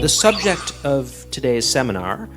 The subject of today's seminar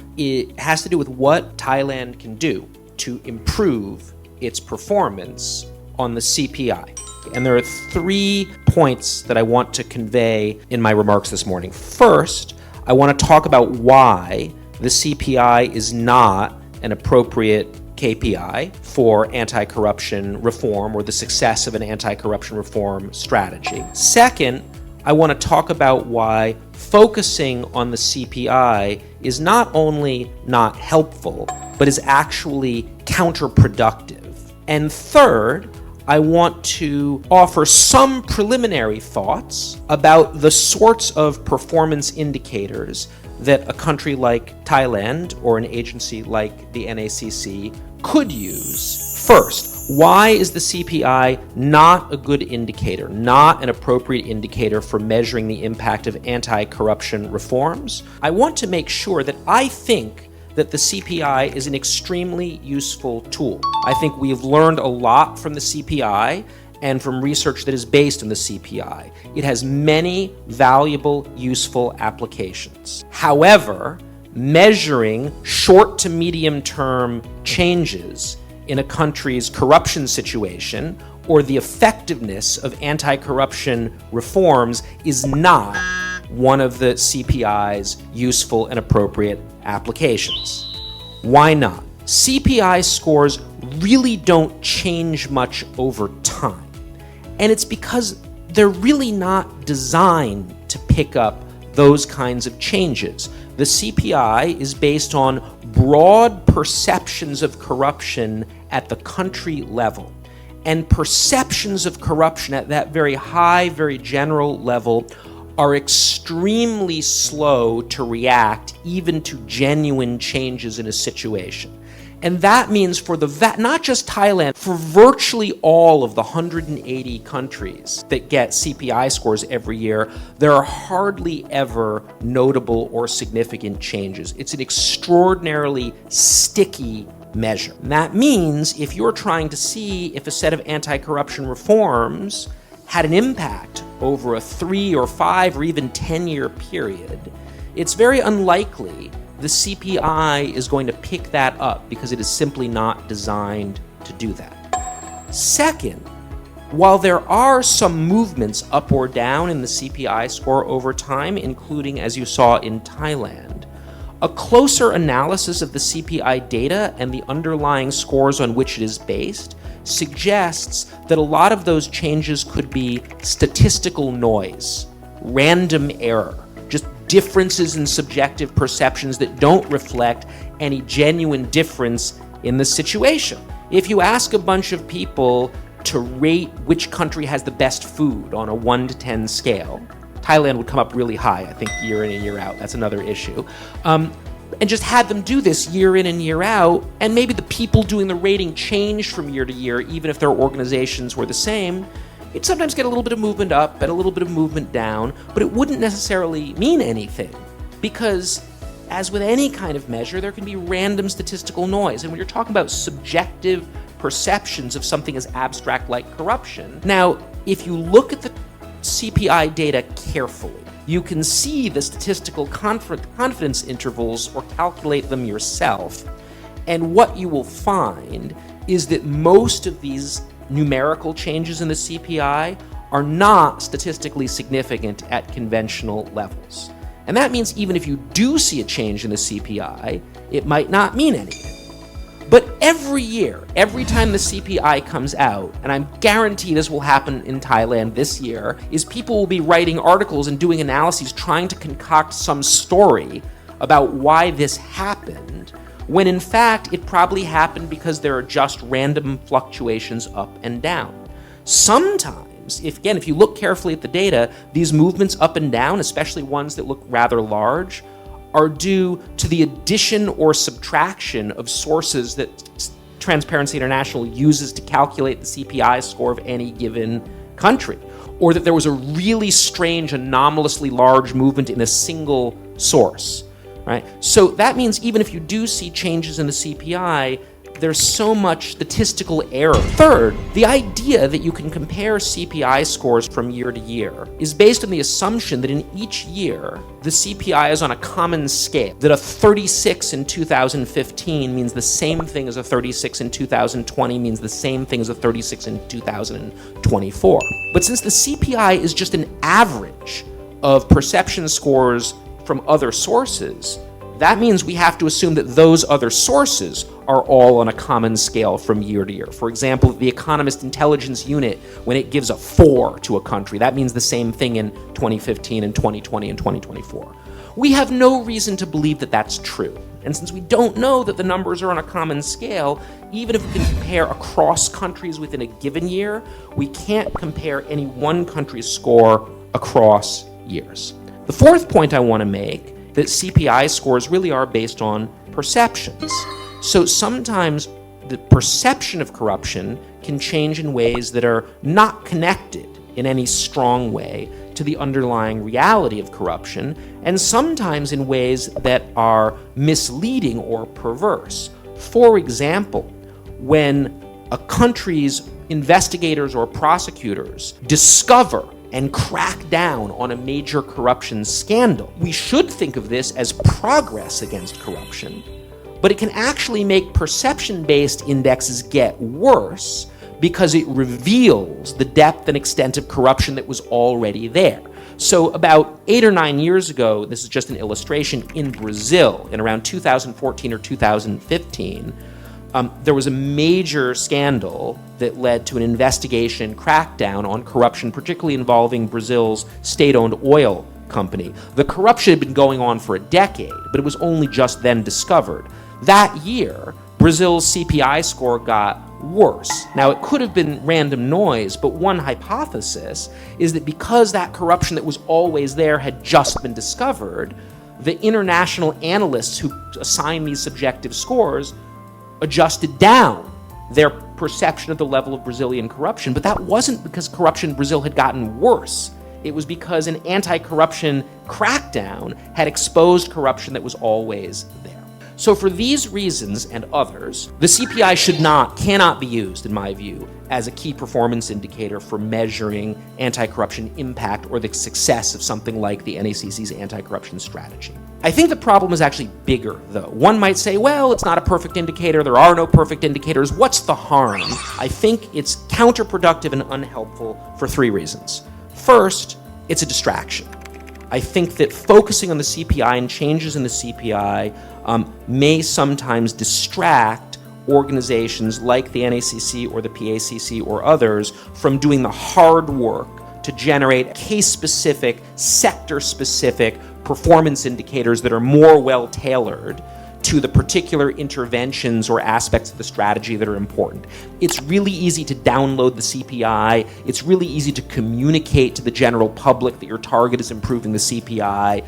has to do with what Thailand can do to improve its performance on the CPI. And there are 3 points that I want to convey in my remarks this morning. First, I want to talk about why the CPI is not an appropriate KPI for anti-corruption reform or the success of an anti-corruption reform strategy. Second, I want to talk about why focusing on the CPI is not only not helpful, but is actually counterproductive. And third, I want to offer some preliminary thoughts about the sorts of performance indicators that a country like Thailand or an agency like the NACC could use. First, why is the CPI not a good indicator, not an appropriate indicator for measuring the impact of anti-corruption reforms? I want to make sure that I think that the CPI is an extremely useful tool. I think we've learned a lot from the CPI and from research that is based on the CPI. It has many valuable, useful applications. However, measuring short to medium term changes in a country's corruption situation or the effectiveness of anti-corruption reforms is not one of the CPI's useful and appropriate applications. Why not? CPI scores really don't change much over time. And it's because they're really not designed to pick up those kinds of changes. The CPI is based on broad perceptions of corruption at the country level. And perceptions of corruption at that very high, very general level are extremely slow to react even to genuine changes in a situation. And that means for not just Thailand, for virtually all of the 180 countries that get CPI scores every year, there are hardly ever notable or significant changes. It's an extraordinarily sticky measure. And that means if you're trying to see if a set of anti-corruption reforms had an impact over a 3 or 5 or even 10-year period, it's very unlikely the CPI is going to pick that up because it is simply not designed to do that. Second, while there are some movements up or down in the CPI score over time, including, as you saw in Thailand, a closer analysis of the CPI data and the underlying scores on which it is based suggests that a lot of those changes could be statistical noise, random error, just differences in subjective perceptions that don't reflect any genuine difference in the situation. If you ask a bunch of people to rate which country has the best food on a 1 to 10 scale, Thailand would come up really high, I think, year in and year out. That's another issue. And just had them do this year in and year out, and maybe the people doing the rating changed from year to year, even if their organizations were the same, it'd sometimes get a little bit of movement up and a little bit of movement down, but it wouldn't necessarily mean anything. Because, as with any kind of measure, there can be random statistical noise. And when you're talking about subjective perceptions of something as abstract like corruption, now, if you look at the CPI data carefully, you can see the statistical confidence intervals or calculate them yourself. And what you will find is that most of these numerical changes in the CPI are not statistically significant at conventional levels. And that means even if you do see a change in the CPI, it might not mean anything. But every year, every time the CPI comes out, and I guarantee this will happen in Thailand this year, is people will be writing articles and doing analyses trying to concoct some story about why this happened, when in fact it probably happened because there are just random fluctuations up and down. Sometimes, if you look carefully at the data, these movements up and down, especially ones that look rather large, are due to the addition or subtraction of sources that Transparency International uses to calculate the CPI score of any given country, or that there was a really strange, anomalously large movement in a single source, right? So that means even if you do see changes in the CPI, there's so much statistical error. Third, the idea that you can compare CPI scores from year to year is based on the assumption that in each year, the CPI is on a common scale, that a 36 in 2015 means the same thing as a 36 in 2020 means the same thing as a 36 in 2024. But since the CPI is just an average of perception scores from other sources, that means we have to assume that those other sources are all on a common scale from year to year. For example, the Economist Intelligence Unit, when it gives a 4 to a country, that means the same thing in 2015 and 2020 and 2024. We have no reason to believe that that's true. And since we don't know that the numbers are on a common scale, even if we can compare across countries within a given year, we can't compare any one country's score across years. The fourth point I want to make that CPI scores really are based on perceptions. So sometimes the perception of corruption can change in ways that are not connected in any strong way to the underlying reality of corruption, and sometimes in ways that are misleading or perverse. For example, when a country's investigators or prosecutors discover and crack down on a major corruption scandal, we should think of this as progress against corruption, but it can actually make perception-based indexes get worse because it reveals the depth and extent of corruption that was already there. So about 8 or 9 years ago, this is just an illustration, in Brazil, in around 2014 or 2015, there was a major scandal that led to an investigation crackdown on corruption, particularly involving Brazil's state-owned oil company. The corruption had been going on for a decade, but it was only just then discovered. That year, Brazil's CPI score got worse. Now, it could have been random noise, but one hypothesis is that because that corruption that was always there had just been discovered, the international analysts who assign these subjective scores adjusted down their perception of the level of Brazilian corruption. But that wasn't because corruption in Brazil had gotten worse. It was because an anti-corruption crackdown had exposed corruption that was always there. So for these reasons and others, the CPI cannot be used, in my view, as a key performance indicator for measuring anti-corruption impact or the success of something like the NACC's anti-corruption strategy. I think the problem is actually bigger, though. One might say, well, it's not a perfect indicator, there are no perfect indicators, what's the harm? I think it's counterproductive and unhelpful for 3 reasons. First, it's a distraction. I think that focusing on the CPI and changes in the CPI may sometimes distract organizations like the NACC or the PACC or others from doing the hard work to generate case-specific, sector-specific performance indicators that are more well-tailored to the particular interventions or aspects of the strategy that are important. It's really easy to download the CPI. It's really easy to communicate to the general public that your target is improving the CPI.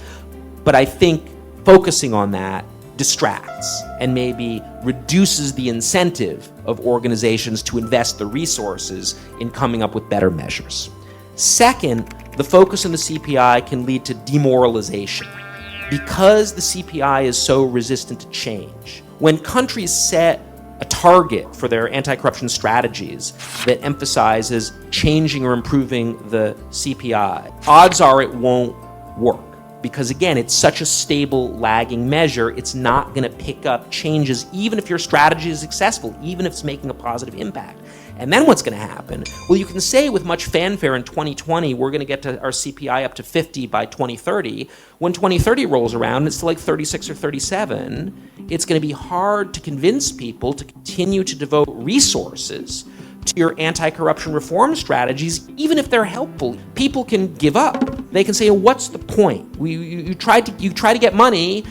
But I think focusing on that distracts and maybe reduces the incentive of organizations to invest the resources in coming up with better measures. Second, the focus on the CPI can lead to demoralization. Because the CPI is so resistant to change, when countries set a target for their anti-corruption strategies that emphasizes changing or improving the CPI, odds are it won't work. Because again, it's such a stable, lagging measure, it's not going to pick up changes even if your strategy is successful, even if it's making a positive impact. And then what's going to happen? Well, you can say with much fanfare in 2020, we're going to get to our CPI up to 50 by 2030. When 2030 rolls around, it's to like 36 or 37. It's going to be hard to convince people to continue to devote resources to your anti-corruption reform strategies, even if they're helpful. People can give up. They can say, what's the point? You try to get money,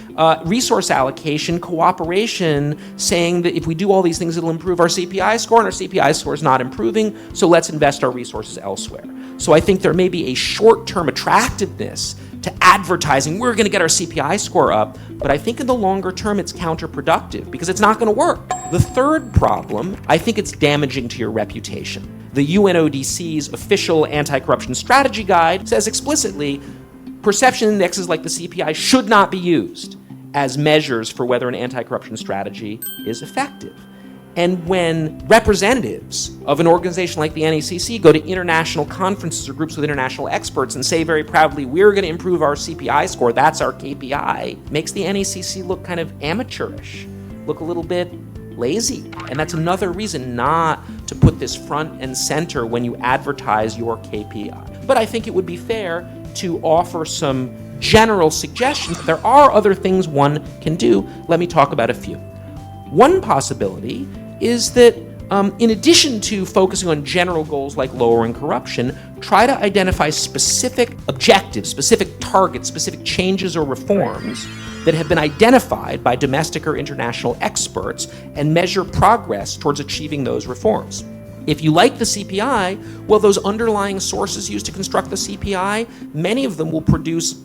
resource allocation, cooperation, saying that if we do all these things, it'll improve our CPI score, and our CPI score is not improving, so let's invest our resources elsewhere. So I think there may be a short-term attractiveness to advertising, we're going to get our CPI score up, but I think in the longer term it's counterproductive because it's not going to work. The third problem, I think it's damaging to your reputation. The UNODC's official anti-corruption strategy guide says explicitly, perception indexes like the CPI should not be used as measures for whether an anti-corruption strategy is effective. And when representatives of an organization like the NACC go to international conferences or groups with international experts and say very proudly, we're going to improve our CPI score, that's our KPI, makes the NACC look kind of amateurish, look a little bit lazy. And that's another reason not to put this front and center when you advertise your KPI. But I think it would be fair to offer some general suggestions. There are other things one can do. Let me talk about a few. One possibility is that in addition to focusing on general goals like lowering corruption, try to identify specific objectives, specific targets, specific changes or reforms that have been identified by domestic or international experts and measure progress towards achieving those reforms. If you like the CPI, well, those underlying sources used to construct the CPI, many of them will produce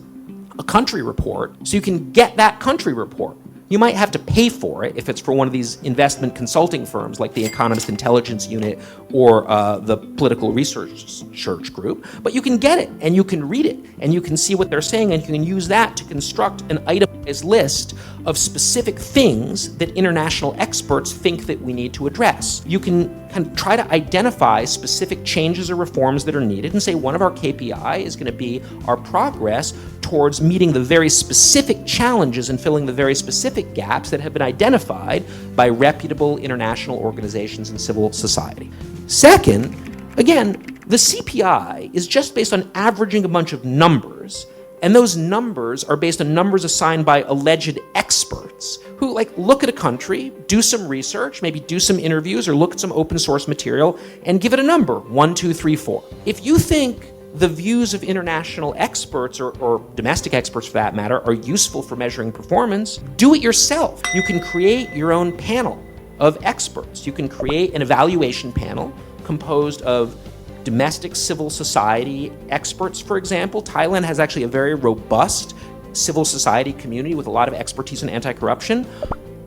a country report, so you can get that country report. You might have to pay for it if it's for one of these investment consulting firms like the Economist Intelligence Unit or the Political Research Group, but you can get it and you can read it and you can see what they're saying and you can use that to construct an itemized list of specific things that international experts think that we need to address. You can kind of try to identify specific changes or reforms that are needed and say one of our KPI is going to be our progress towards meeting the very specific challenges and filling the very specific gaps that have been identified by reputable international organizations and civil society. Second, again, the CPI is just based on averaging a bunch of numbers, and those numbers are based on numbers assigned by alleged experts who look at a country, do some research, maybe do some interviews or look at some open source material and give it a number, 1, 2, 3, 4. If you think the views of international experts or domestic experts for that matter are useful for measuring performance, do it yourself. You can create your own panel of experts. You can create an evaluation panel composed of domestic civil society experts, for example. Thailand has actually a very robust civil society community with a lot of expertise in anti-corruption.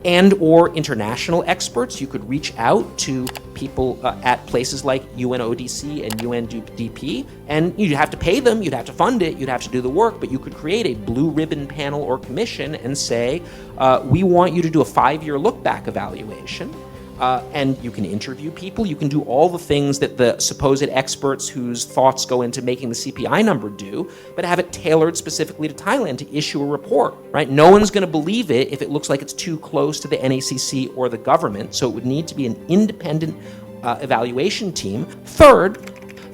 And or international experts. You could reach out to people at places like UNODC and UNDP, and you'd have to pay them, you'd have to fund it, you'd have to do the work, but you could create a blue ribbon panel or commission and say, we want you to do a 5-year look-back evaluation. And you can interview people, you can do all the things that the supposed experts whose thoughts go into making the CPI number do, but have it tailored specifically to Thailand to issue a report, right? No one's going to believe it if it looks like it's too close to the NACC or the government, so it would need to be an independent evaluation team. Third,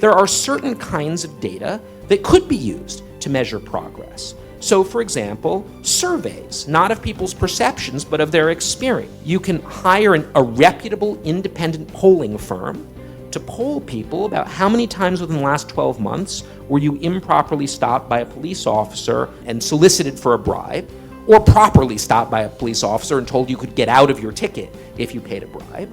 there are certain kinds of data that could be used to measure progress. So, for example, surveys, not of people's perceptions, but of their experience. You can hire a reputable independent polling firm to poll people about how many times within the last 12 months were you improperly stopped by a police officer and solicited for a bribe, or properly stopped by a police officer and told you could get out of your ticket if you paid a bribe,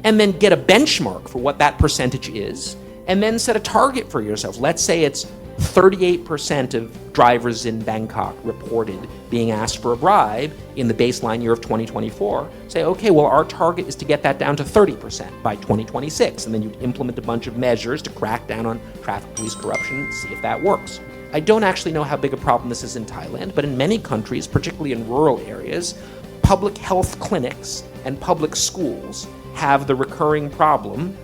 and then get a benchmark for what that percentage is, and then set a target for yourself. Let's say it's 38% of drivers in Bangkok reported being asked for a bribe in the baseline year of 2024. Say, okay, well, our target is to get that down to 30% by 2026. And then you'd implement a bunch of measures to crack down on traffic police corruption and see if that works. I don't actually know how big a problem this is in Thailand, but in many countries, particularly in rural areas, public health clinics and public schools have the recurring problem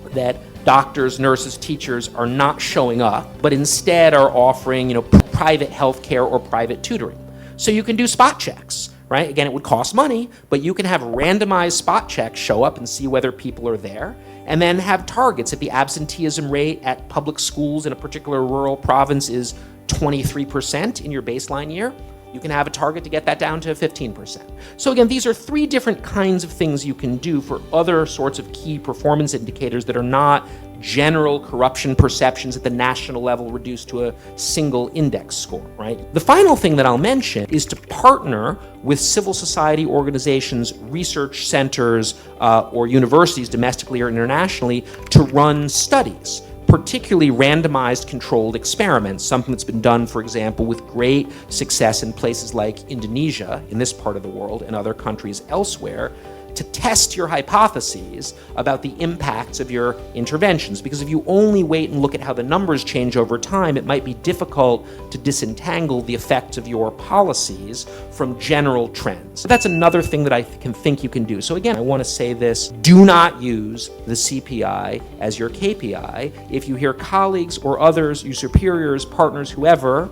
that doctors, nurses, teachers are not showing up, but instead are offering, private health care or private tutoring. So you can do spot checks, right? Again, it would cost money, but you can have randomized spot checks show up and see whether people are there, and then have targets. If the absenteeism rate at public schools in a particular rural province is 23% in your baseline year, you can have a target to get that down to 15%. So again, these are three different kinds of things you can do for other sorts of key performance indicators that are not general corruption perceptions at the national level reduced to a single index score, right? The final thing that I'll mention is to partner with civil society organizations, research centers, or universities domestically or internationally to run studies, particularly randomized controlled experiments, something that's been done, for example, with great success in places like Indonesia, in this part of the world, and other countries elsewhere, to test your hypotheses about the impacts of your interventions. Because if you only wait and look at how the numbers change over time, it might be difficult to disentangle the effects of your policies from general trends. So that's another thing that I think you can do. So again, I want to say this: do not use the CPI as your KPI. If you hear colleagues or others, your superiors, partners, whoever,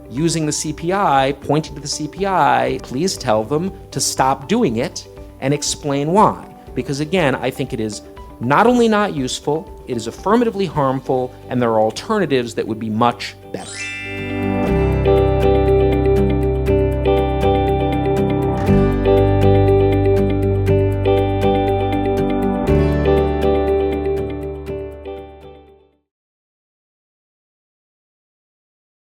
using the CPI, pointing to the CPI, please tell them to stop doing it and explain why. Because again, I think it is not only not useful, it is affirmatively harmful, and there are alternatives that would be much better.